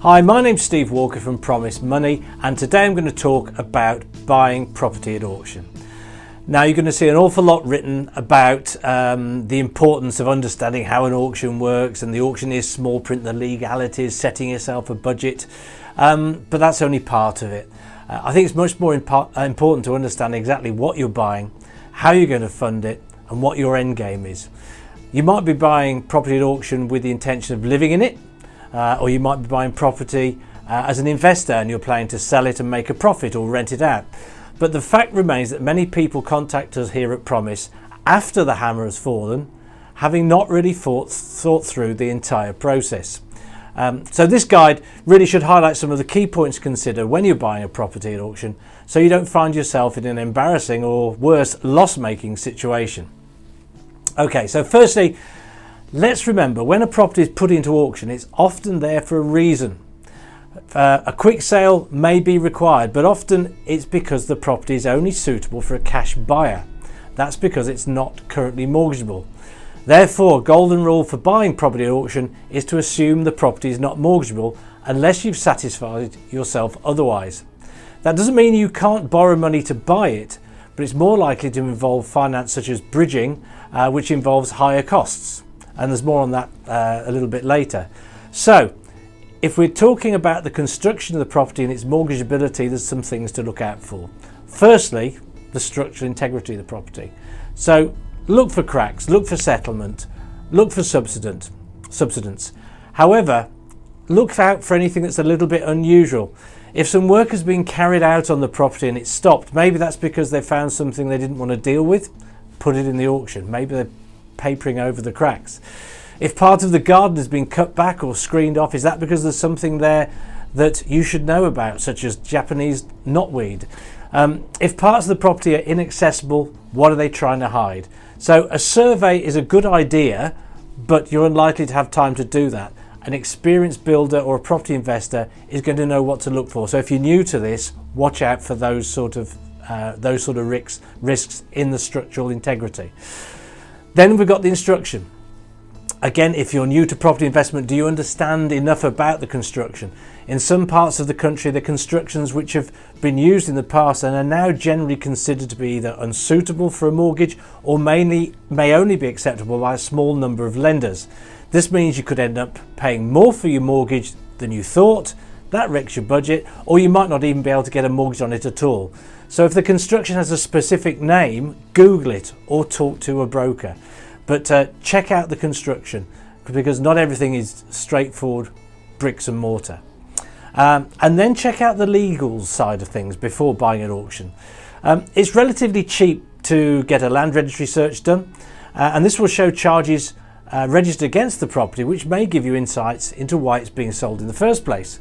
Hi, my name's Steve Walker from Promise Money, and today I'm going to talk about buying property at auction. Now, you're going to see an awful lot written about the importance of understanding how an auction works, and the auction is small print, the legalities, setting yourself a budget, but that's only part of it. I think it's much more important to understand exactly what you're buying, how you're going to fund it, and what your end game is. You might be buying property at auction with the intention of living in it, or you might be buying property as an investor and you're planning to sell it and make a profit or rent it out. But the fact remains that many people contact us here at Promise after the hammer has fallen, having not really thought through the entire process. So this guide really should highlight some of the key points to consider when you're buying a property at auction, so you don't find yourself in an embarrassing or worse loss-making situation. Okay, so firstly, let's remember when a property is put into auction, it's often there for a reason. A quick sale may be required, but often it's because the property is only suitable for a cash buyer. That's because it's not currently mortgageable. Therefore, golden rule for buying property at auction is to assume the property is not mortgageable unless you've satisfied yourself otherwise. That doesn't mean you can't borrow money to buy it, but it's more likely to involve finance such as bridging, which involves higher costs. And there's more on that a little bit later. So, if we're talking about the construction of the property and its mortgageability, there's some things to look out for. Firstly, the structural integrity of the property. So, look for cracks, look for settlement, look for subsidence. However, look out for anything that's a little bit unusual. If some work has been carried out on the property and it's stopped, maybe that's because they found something they didn't want to deal with, put it in the auction. Maybe they're papering over the cracks. If part of the garden has been cut back or screened off, is that because there's something there that you should know about, such as Japanese knotweed? If parts of the property are inaccessible, what are they trying to hide? So a survey is a good idea, but you're unlikely to have time to do that. An experienced builder or a property investor is going to know what to look for. So if you're new to this, watch out for those sort of risks in the structural integrity. Then we've got the instruction. Again, if you're new to property investment, do you understand enough about the construction? In some parts of the country, the constructions which have been used in the past and are now generally considered to be either unsuitable for a mortgage or may only be acceptable by a small number of lenders. This means you could end up paying more for your mortgage than you thought. That wrecks your budget, or you might not even be able to get a mortgage on it at all. So if the construction has a specific name, Google it or talk to a broker. But check out the construction, because not everything is straightforward bricks and mortar. And then check out the legal side of things before buying at auction. It's relatively cheap to get a land registry search done, and this will show charges registered against the property, which may give you insights into why it's being sold in the first place.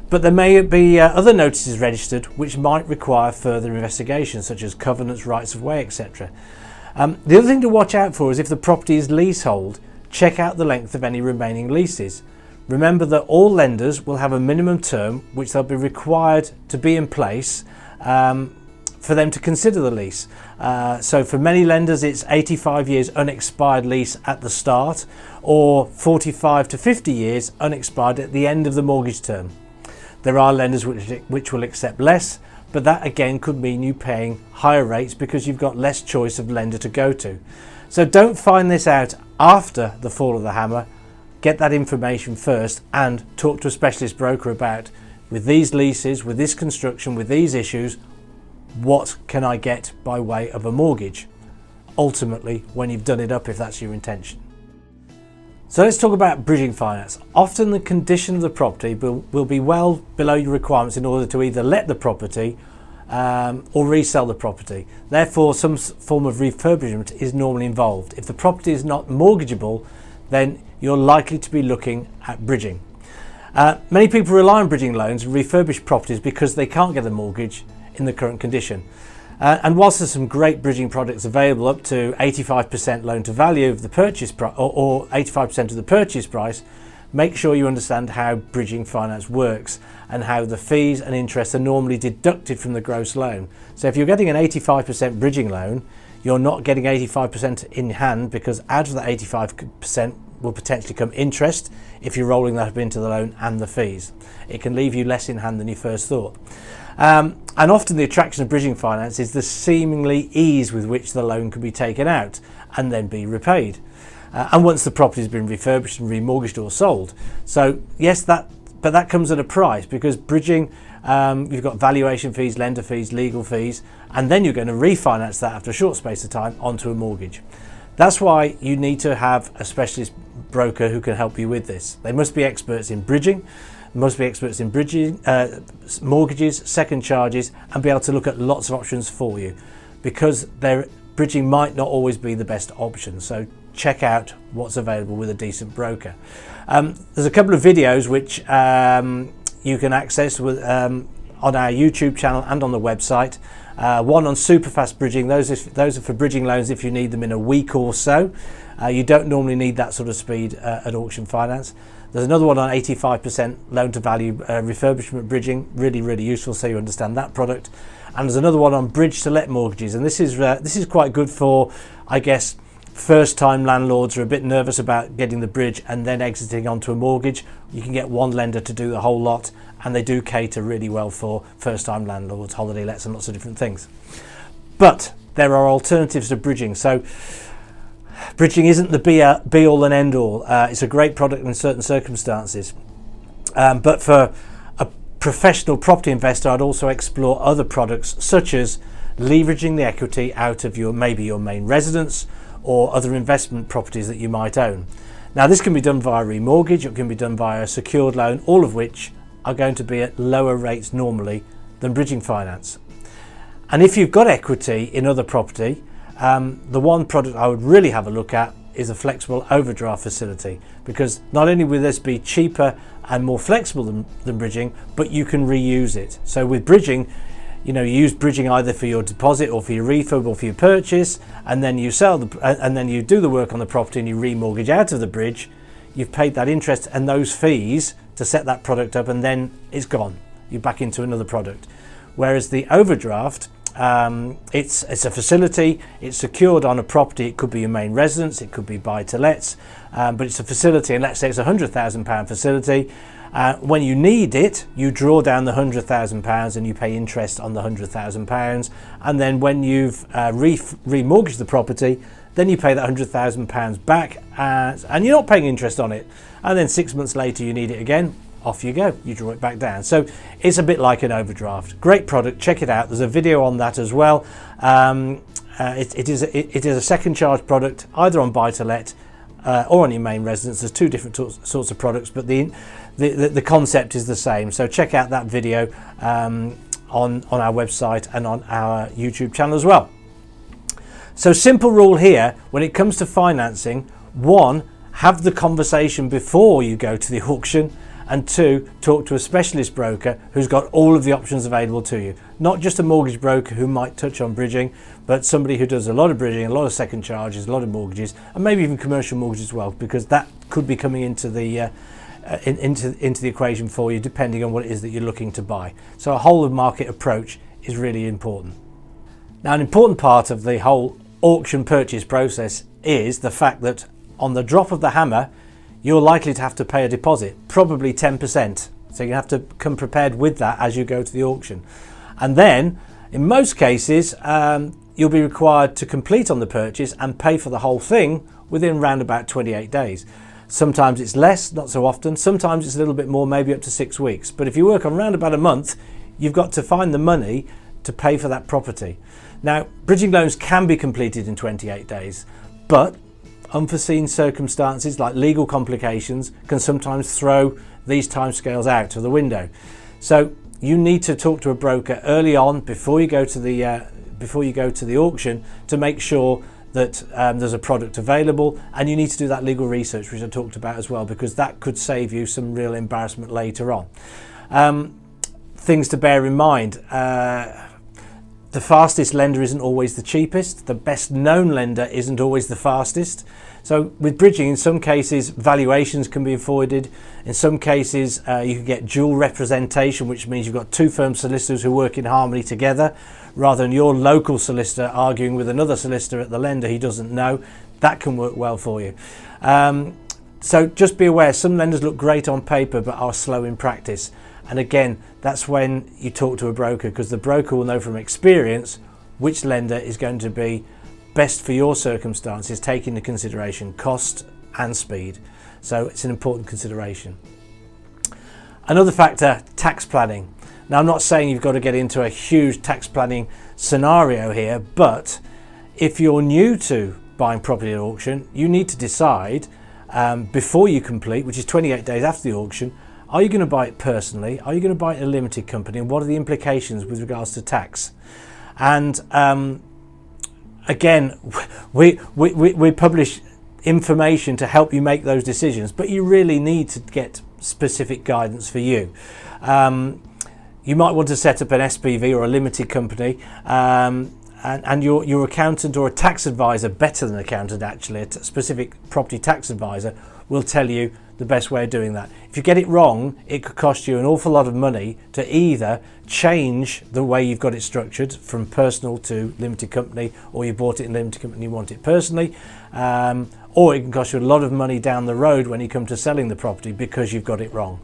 But there may be other notices registered which might require further investigation, such as covenants, rights of way, etc. The other thing to watch out for is if the property is leasehold, check out the length of any remaining leases. Remember that all lenders will have a minimum term which they'll be required to be in place for them to consider the lease. So for many lenders it's 85 years unexpired lease at the start, or 45 to 50 years unexpired at the end of the mortgage term. There are lenders which will accept less, but that again could mean you paying higher rates because you've got less choice of lender to go to. So don't find this out after the fall of the hammer. Get that information first and talk to a specialist broker about, with these leases, with this construction, with these issues, what can I get by way of a mortgage? Ultimately, when you've done it up, if that's your intention. So let's talk about bridging finance. Often the condition of the property will be well below your requirements in order to either let the property or resell the property. Therefore, some form of refurbishment is normally involved. If the property is not mortgageable, then you're likely to be looking at bridging. Many people rely on bridging loans and refurbish properties because they can't get a mortgage in the current condition. And whilst there's some great bridging products available up to 85% loan to value of the purchase price, or 85% of the purchase price, make sure you understand how bridging finance works and how the fees and interest are normally deducted from the gross loan. So if you're getting an 85% bridging loan, you're not getting 85% in hand, because out of that 85%, will potentially come interest if you're rolling that up into the loan and the fees. It can leave you less in hand than you first thought. And often the attraction of bridging finance is the seemingly ease with which the loan can be taken out and then be repaid. And once the property has been refurbished and remortgaged or sold. So yes, but that comes at a price, because bridging, you've got valuation fees, lender fees, legal fees, and then you're going to refinance that after a short space of time onto a mortgage. That's why you need to have a specialist broker who can help you with this. They must be experts in bridging, mortgages, second charges, and be able to look at lots of options for you, because bridging might not always be the best option. So check out what's available with a decent broker. There's a couple of videos which you can access with, on our YouTube channel and on the website. One on super fast bridging. Those are for bridging loans if you need them in a week or so. You don't normally need that sort of speed at auction finance. There's another one on 85% loan to value refurbishment bridging, really useful, so you understand that product. And there's another one on bridge to let mortgages, and this is quite good for, I guess, first time landlords who are a bit nervous about getting the bridge and then exiting onto a mortgage. You can get one lender to do the whole lot, and they do cater really well for first time landlords, holiday lets, and lots of different things. But there are alternatives to bridging. So bridging isn't the be all and end all. It's a great product in certain circumstances, but for a professional property investor, I'd also explore other products, such as leveraging the equity out of maybe your main residence or other investment properties that you might own. Now, this can be done via remortgage, it can be done via a secured loan, all of which are going to be at lower rates normally than bridging finance. And if you've got equity in other property, the one product I would really have a look at is a flexible overdraft facility, because not only will this be cheaper and more flexible than bridging, but you can reuse it. So with bridging, you use bridging either for your deposit or for your refurb or for your purchase, and then you and then you do the work on the property and you remortgage out of the bridge. You've paid that interest and those fees to set that product up, and then it's gone. You're back into another product. Whereas the overdraft, it's a facility, it's secured on a property. It could be your main residence, it could be buy to lets, but it's a facility, and let's say it's a £100,000 facility. When you need it, you draw down the £100,000 and you pay interest on the £100,000, and then when you've remortgaged the property, then you pay that £100,000 back, and you're not paying interest on it. And then 6 months later you need it again, off you go, you draw it back down. So it's a bit like an overdraft. Great product, check it out. There's a video on that as well. It is a second charge product, either on buy to let or on your main residence. There's two different sorts of products, but the concept is the same. So check out that video on our website and on our YouTube channel as well. So simple rule here when it comes to financing: 1, have the conversation before you go to the auction, and 2, talk to a specialist broker who's got all of the options available to you. Not just a mortgage broker who might touch on bridging, but somebody who does a lot of bridging, a lot of second charges, a lot of mortgages, and maybe even commercial mortgages as well, because that could be coming into the into the equation for you, depending on what it is that you're looking to buy. So a whole of market approach is really important. Now, an important part of the whole auction purchase process is the fact that on the drop of the hammer, you're likely to have to pay a deposit, probably 10%. So you have to come prepared with that as you go to the auction. And then, in most cases, you'll be required to complete on the purchase and pay for the whole thing within around about 28 days. Sometimes it's less, not so often. Sometimes it's a little bit more, maybe up to 6 weeks. But if you work on around about a month, you've got to find the money to pay for that property. Now, bridging loans can be completed in 28 days, but unforeseen circumstances like legal complications can sometimes throw these timescales out of the window. So you need to talk to a broker early on before you go to the auction to make sure that there's a product available, and you need to do that legal research, which I talked about as well, because that could save you some real embarrassment later on. Things to bear in mind: the fastest lender isn't always the cheapest. The best known lender isn't always the fastest. So with bridging, in some cases, valuations can be avoided. In some cases, you can get dual representation, which means you've got two firm solicitors who work in harmony together, rather than your local solicitor arguing with another solicitor at the lender he doesn't know. That can work well for you. So just be aware, some lenders look great on paper but are slow in practice. And again, that's when you talk to a broker, because the broker will know from experience which lender is going to be best for your circumstances, taking into consideration cost and speed. So it's an important consideration. Another factor, tax planning. Now, I'm not saying you've got to get into a huge tax planning scenario here, but if you're new to buying property at auction, you need to decide before you complete, which is 28 days after the auction, are you going to buy it personally? Are you going to buy it in a limited company? And what are the implications with regards to tax? And again, we publish information to help you make those decisions, but you really need to get specific guidance for you. You might want to set up an SPV or a limited company, and your accountant or a tax advisor, better than an accountant actually, a specific property tax advisor, will tell you the best way of doing that. If you get it wrong, it could cost you an awful lot of money to either change the way you've got it structured from personal to limited company, or you bought it in limited company and you want it personally, or it can cost you a lot of money down the road when you come to selling the property because you've got it wrong.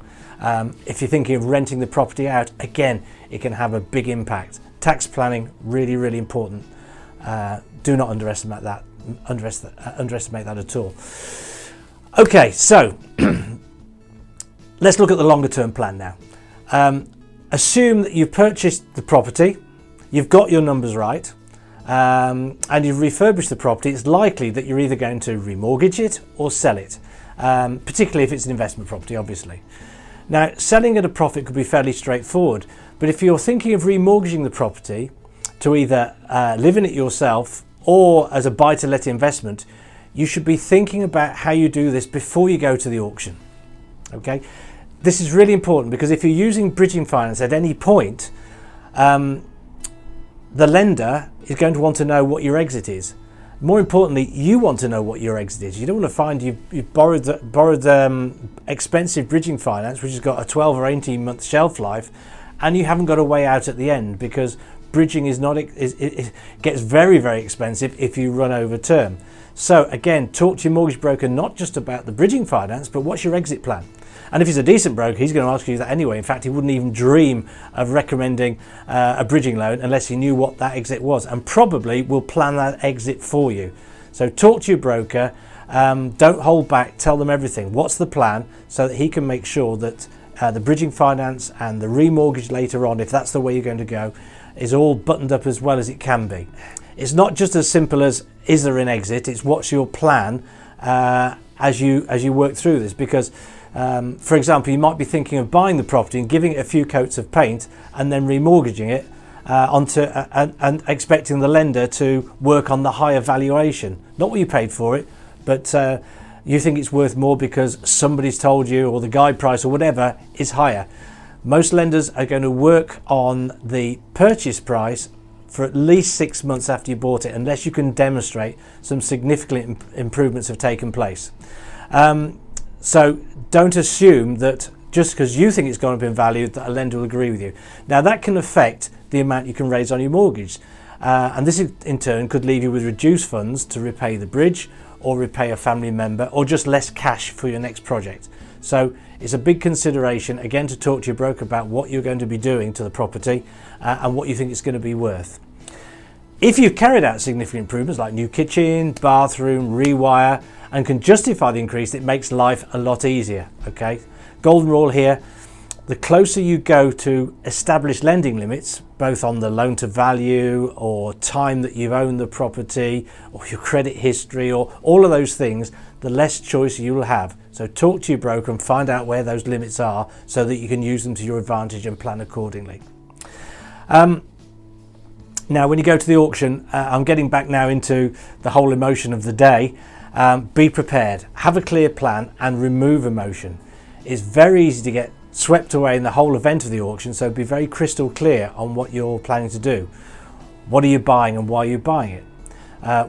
If you're thinking of renting the property out, again, it can have a big impact. Tax planning, really, really important. Do not underestimate that at all. Okay, so let's look at the longer term plan now. Assume that you've purchased the property, you've got your numbers right, and you've refurbished the property. It's likely that you're either going to remortgage it or sell it, particularly if it's an investment property, obviously. Now, selling at a profit could be fairly straightforward, but if you're thinking of remortgaging the property to either live in it yourself or as a buy-to-let investment, you should be thinking about how you do this before you go to the auction. Okay, this is really important, because if you're using bridging finance at any point, the lender is going to want to know what your exit is. More importantly, you want to know what your exit is. You don't want to find you've borrowed expensive bridging finance, which has got a 12 or 18 month shelf life, and you haven't got a way out at the end, because bridging it gets very, very expensive if you run over term. So again, talk to your mortgage broker not just about the bridging finance, but what's your exit plan. And if he's a decent broker, he's going to ask you that anyway. In fact, he wouldn't even dream of recommending a bridging loan unless he knew what that exit was, and probably will plan that exit for you. So talk to your broker, don't hold back, tell them everything. What's the plan, so that he can make sure that the bridging finance and the remortgage later on, if that's the way you're going to go, is all buttoned up as well as it can be. It's not just as simple as, is there an exit? It's what's your plan as you work through this, because for example, you might be thinking of buying the property and giving it a few coats of paint and then remortgaging it and expecting the lender to work on the higher valuation, not what you paid for it, but you think it's worth more because somebody's told you, or the guide price or whatever is higher. Most lenders are going to work on the purchase price for at least 6 months after you bought it, unless you can demonstrate some significant improvements have taken place. So don't assume that just because you think it's gone up in value that a lender will agree with you. Now, that can affect the amount you can raise on your mortgage, and this in turn could leave you with reduced funds to repay the bridge or repay a family member, or just less cash for your next project. So it's a big consideration, again, to talk to your broker about what you're going to be doing to the property and what you think it's going to be worth. If you've carried out significant improvements like new kitchen, bathroom, rewire, and can justify the increase, it makes life a lot easier. Okay, golden rule here: the closer you go to established lending limits, both on the loan to value or time that you've owned the property or your credit history or all of those things, the less choice you will have. So talk to your broker and find out where those limits are so that you can use them to your advantage and plan accordingly. Now, when you go to the auction, I'm getting back now into the whole emotion of the day. Be prepared, have a clear plan, and remove emotion. It's very easy to get swept away in the whole event of the auction, so be very crystal clear on what you're planning to do. What are you buying and why are you buying it?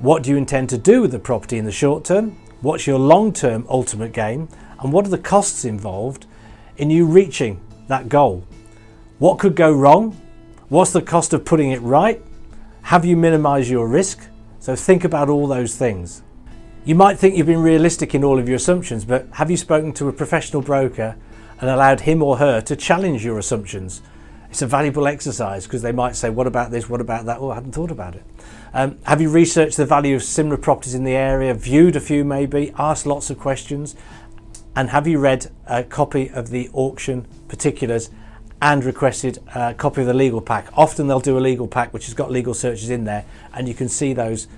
What do you intend to do with the property in the short term? What's your long-term ultimate gain? And what are the costs involved in you reaching that goal? What could go wrong? What's the cost of putting it right? Have you minimized your risk? So think about all those things. You might think you've been realistic in all of your assumptions, but have you spoken to a professional broker and allowed him or her to challenge your assumptions? It's a valuable exercise because they might say, what about this, what about that? Oh, I hadn't thought about it. Have you researched the value of similar properties in the area, viewed a few maybe, asked lots of questions? And have you read a copy of the auction particulars and requested a copy of the legal pack? Often they'll do a legal pack which has got legal searches in there, and you can see those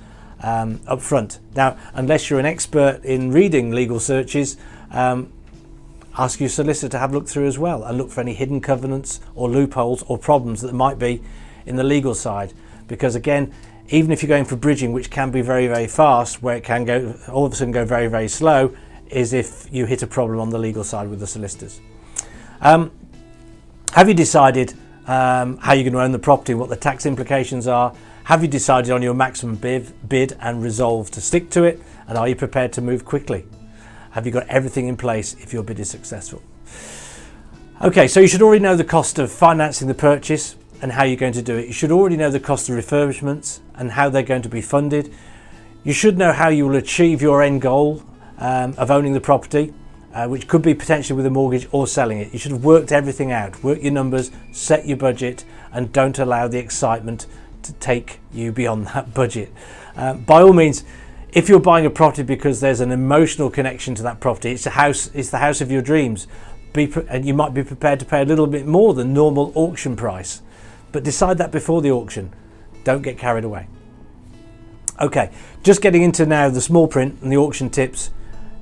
up front. Now, unless you're an expert in reading legal searches, ask your solicitor to have a look through as well and look for any hidden covenants or loopholes or problems that might be in the legal side. Because again, even if you're going for bridging, which can be very, very fast, where it can go all of a sudden go very, very slow, is if you hit a problem on the legal side with the solicitors. Have you decided how you're going to own the property, what the tax implications are? Have you decided on your maximum bid and resolved to stick to it? And are you prepared to move quickly? Have you got everything in place if your bid is successful? Okay, so you should already know the cost of financing the purchase and how you're going to do it. You should already know the cost of refurbishments and how they're going to be funded. You should know how you will achieve your end goal of owning the property, which could be potentially with a mortgage or selling it. You should have worked everything out, work your numbers, set your budget, and don't allow the excitement to take you beyond that budget. By all means, if you're buying a property because there's an emotional connection to that property, it's the house of your dreams, and you might be prepared to pay a little bit more than normal auction price, but decide that before the auction. Don't get carried away. Okay, just getting into now the small print and the auction tips.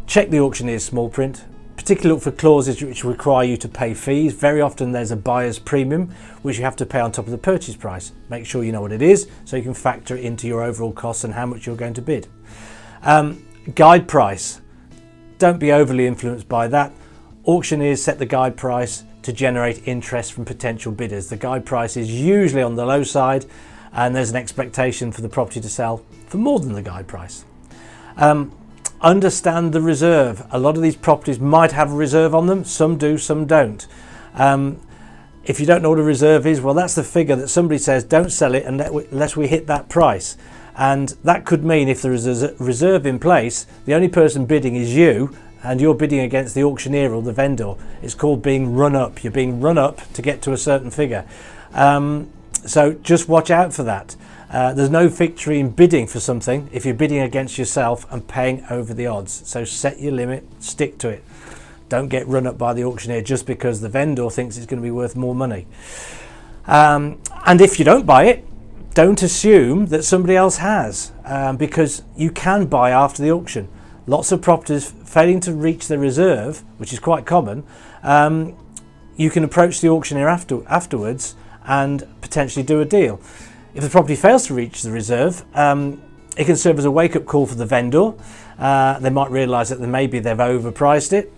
Check the auctioneer's small print. Particularly look for clauses which require you to pay fees. Very often there's a buyer's premium which you have to pay on top of the purchase price. Make sure you know what it is so you can factor it into your overall costs and how much you're going to bid. Guide price. Don't be overly influenced by that. Auctioneers set the guide price to generate interest from potential bidders. The guide price is usually on the low side, and there's an expectation for the property to sell for more than the guide price. Understand the reserve. A lot of these properties might have a reserve on them. Some do, some don't. If you don't know what a reserve is, well, that's the figure that somebody says, don't sell it unless we hit that price. And that could mean if there is a reserve in place, the only person bidding is you, and you're bidding against the auctioneer or the vendor. It's called being run up. You're being run up to get to a certain figure. So just watch out for that. There's no victory in bidding for something if you're bidding against yourself and paying over the odds. So set your limit, stick to it. Don't get run up by the auctioneer just because the vendor thinks it's going to be worth more money. And if you don't buy it, don't assume that somebody else has, because you can buy after the auction. Lots of properties failing to reach the reserve, which is quite common, you can approach the auctioneer afterwards and potentially do a deal. If the property fails to reach the reserve, it can serve as a wake-up call for the vendor. They might realise that maybe they've overpriced it,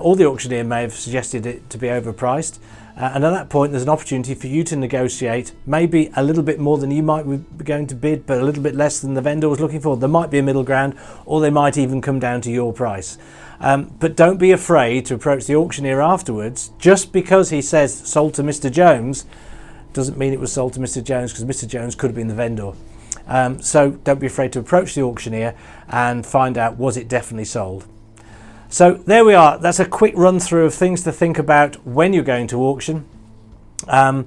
or the auctioneer may have suggested it to be overpriced. And at that point, there's an opportunity for you to negotiate maybe a little bit more than you might be going to bid, but a little bit less than the vendor was looking for. There might be a middle ground, or they might even come down to your price. But don't be afraid to approach the auctioneer afterwards. Just because he says sold to Mr. Jones doesn't mean it was sold to Mr. Jones, because Mr. Jones could have been the vendor. So don't be afraid to approach the auctioneer and find out, was it definitely sold? So there we are. That's a quick run through of things to think about when you're going to auction. And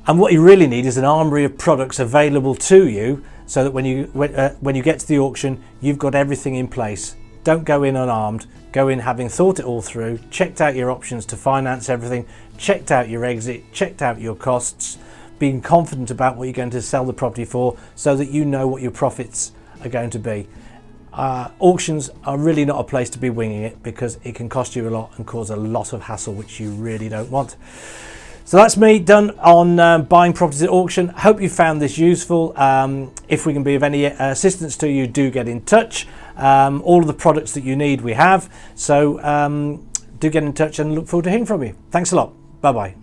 what you really need is an armoury of products available to you, so that when you get to the auction, you've got everything in place. Don't go in unarmed. Go in having thought it all through, checked out your options to finance everything, checked out your exit, checked out your costs, being confident about what you're going to sell the property for, so that you know what your profits are going to be. Auctions are really not a place to be winging it, because it can cost you a lot and cause a lot of hassle, which you really don't want. So that's me done on buying properties at auction. Hope you found this useful. If we can be of any assistance to you, do get in touch. All of the products that you need we have, so do get in touch and look forward to hearing from you. Thanks a lot. Bye bye.